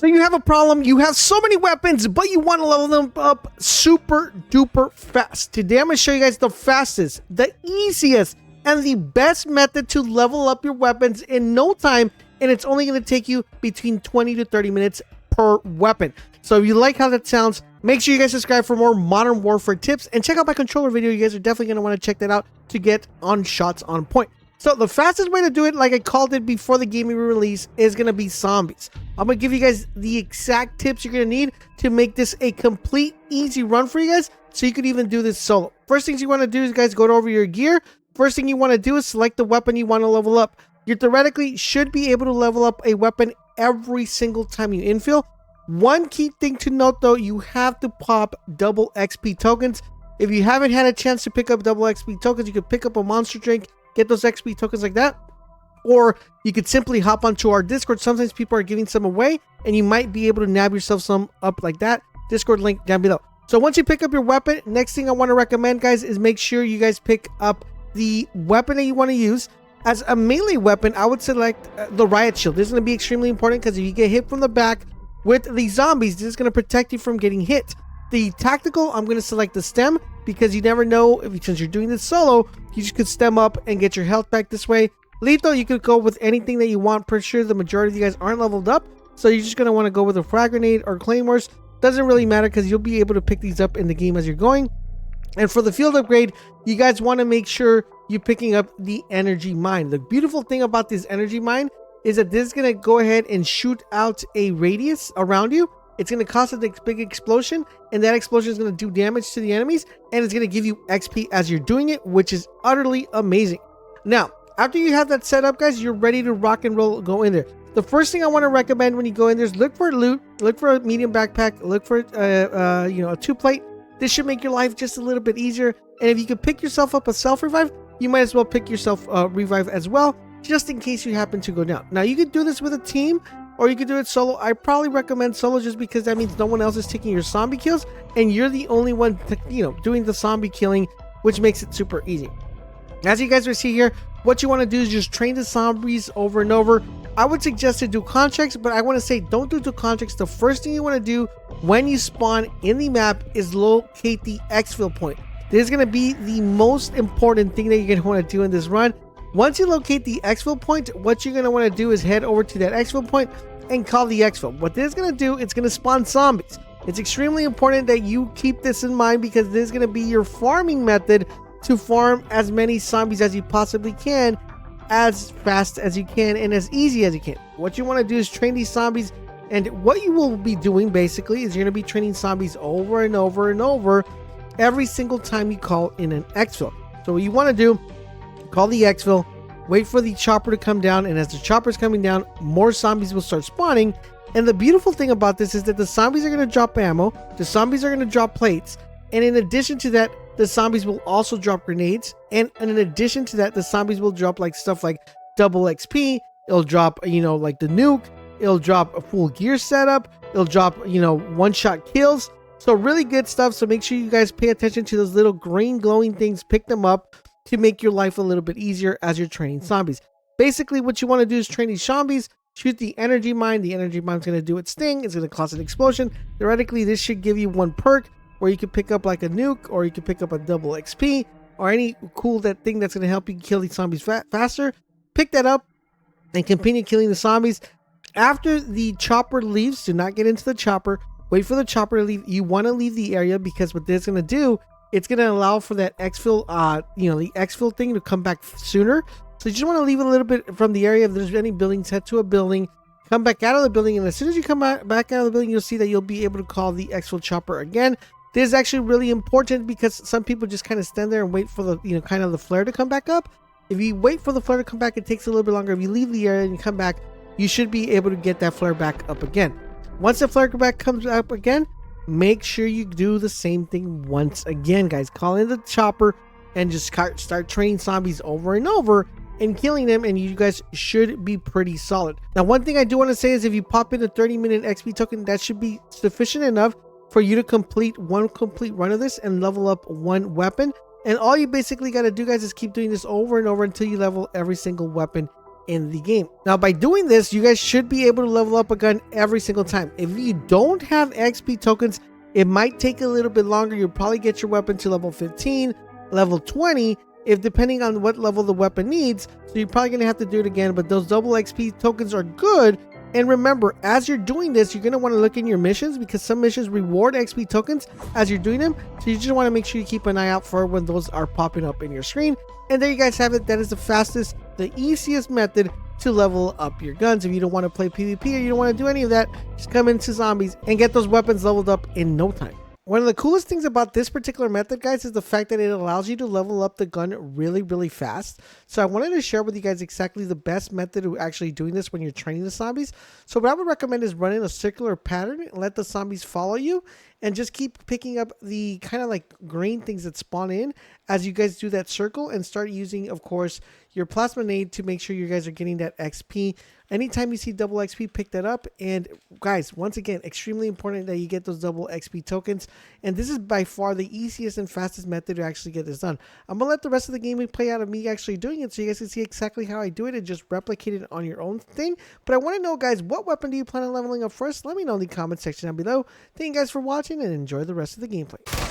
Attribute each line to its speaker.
Speaker 1: So you have a problem, you have so many weapons, but you want to level them up super duper fast. Today I'm going to show you guys the fastest, the easiest, and the best method to level up your weapons in no time, and it's only going to take you between 20 to 30 minutes per weapon. So if you like how that sounds, make sure you guys subscribe for more Modern Warfare tips, and check out my controller video. You guys are definitely going to want to check that out to get on shots on point. So the fastest way to do it, like I called it before the game release, is going to be zombies. I'm going to give you guys the exact tips you're going to need to make this a complete easy run for you guys, so you could even do this solo. First things you want to do is, guys, go over your gear. First thing you want to do is select the weapon you want to level up. You theoretically should be able to level up a weapon every single time you infill. One key thing to note though, you have to pop double XP tokens. If you haven't had a chance to pick up double XP tokens, you could pick up a monster drink, get those XP tokens like that, or you could simply hop onto our Discord. Sometimes people are giving some away, and you might be able to nab yourself some up like that. Discord link down below. So once you pick up your weapon, next thing I want to recommend, guys, is make sure you guys pick up the weapon that you want to use. As a melee weapon, I would select the riot shield. This is going to be extremely important because if you get hit from the back with the zombies, this is going to protect you from getting hit. The tactical, I'm going to select the stem because you never know, since you're doing this solo, you just could stem up and get your health back this way. Lethal, you could go with anything that you want. Pretty sure the majority of you guys aren't leveled up, so you're just going to want to go with a frag grenade or claymores. Doesn't really matter because you'll be able to pick these up in the game as you're going. And for the field upgrade, you guys want to make sure you're picking up the energy mine. The beautiful thing about this energy mine is that this is going to go ahead and shoot out a radius around you. It's going to cause a big explosion, and that explosion is going to do damage to the enemies, and it's going to give you XP as you're doing it, which is utterly amazing. Now, after you have that set up, guys, you're ready to rock and roll, go in there. The first thing I want to recommend when you go in there is look for loot, look for a medium backpack, look for a 2-plate. This should make your life just a little bit easier, and if you could pick yourself up a self-revive, you might as well pick yourself a revive as well, just in case you happen to go down. Now, you could do this with a team, or you could do it solo. I probably recommend solo just because that means no one else is taking your zombie kills, and you're the only one, doing the zombie killing, which makes it super easy. As you guys will see here, what you want to do is just train the zombies over and over. I would suggest to do contracts, but I want to say don't do contracts. The first thing you want to do when you spawn in the map is locate the exfil point. This is going to be the most important thing that you're going to want to do in this run. Once you locate the exfil point, what you're going to want to do is head over to that exfil point and call the exfil. What this is going to do, it's going to spawn zombies. It's extremely important that you keep this in mind because this is going to be your farming method to farm as many zombies as you possibly can, as fast as you can, and as easy as you can. What you want to do is train these zombies, and what you will be doing basically is you're going to be training zombies over and over and over every single time you call in an exfil. So what you want to do, call the exfil, wait for the chopper to come down, and as the chopper is coming down, more zombies will start spawning. And the beautiful thing about this is that the zombies are going to drop ammo, the zombies are going to drop plates, and in addition to that, the zombies will also drop grenades, and in addition to that, the zombies will drop stuff like double XP. It'll drop, like the nuke. It'll drop a full gear setup. It'll drop, one-shot kills. So really good stuff. So make sure you guys pay attention to those little green glowing things. Pick them up to make your life a little bit easier as you're training zombies. Basically, what you want to do is train these zombies, shoot the energy mine. The energy mine's going to do its thing. It's going to cause an explosion. Theoretically, this should give you one perk where you can pick up like a nuke, or you can pick up a double XP, or any cool thing that's going to help you kill these zombies faster. Pick that up and continue killing the zombies. After the chopper leaves, do not get into the chopper. Wait for the chopper to leave. You want to leave the area because what this is going to do, it's going to allow for that exfil, the exfil thing to come back sooner. So you just want to leave a little bit from the area. If there's any buildings, head to a building, come back out of the building, and as soon as you come back out of the building, you'll see that you'll be able to call the exfil chopper again. This is actually really important because some people just kind of stand there and wait for the, kind of the flare to come back up. If you wait for the flare to come back, it takes a little bit longer. If you leave the area and you come back, you should be able to get that flare back up again. Once the flare back comes up again, make sure you do the same thing once again, guys. Call in the chopper and just start training zombies over and over and killing them, and you guys should be pretty solid. Now, one thing I do want to say is if you pop in a 30-minute XP token, that should be sufficient enough for you to complete one complete run of this and level up one weapon. And all you basically got to do, guys, is keep doing this over and over until you level every single weapon in the game. Now, by doing this, you guys should be able to level up a gun every single time. If you don't have XP tokens, it might take a little bit longer. You'll probably get your weapon to level 15, level 20, if depending on what level the weapon needs. So you're probably going to have to do it again, but those double XP tokens are good. And remember, as you're doing this, you're going to want to look in your missions, because some missions reward XP tokens as you're doing them. So you just want to make sure you keep an eye out for when those are popping up in your screen. And there you guys have it. That is the fastest, the easiest method to level up your guns. If you don't want to play PvP or you don't want to do any of that, just come into zombies and get those weapons leveled up in no time. One of the coolest things about this particular method, guys, is the fact that it allows you to level up the gun really, really fast. So I wanted to share with you guys exactly the best method of actually doing this when you're training the zombies. So what I would recommend is running a circular pattern and let the zombies follow you, and just keep picking up the kind of like green things that spawn in as you guys do that circle, and start using, of course, your plasma nade to make sure you guys are getting that XP. Anytime you see double XP, pick that up. And guys, once again, extremely important that you get those double XP tokens. And this is by far the easiest and fastest method to actually get this done. I'm going to let the rest of the game play out of me actually doing it, so you guys can see exactly how I do it and just replicate it on your own thing. But I want to know, guys, what weapon do you plan on leveling up first? Let me know in the comment section down below. Thank you guys for watching, and enjoy the rest of the gameplay.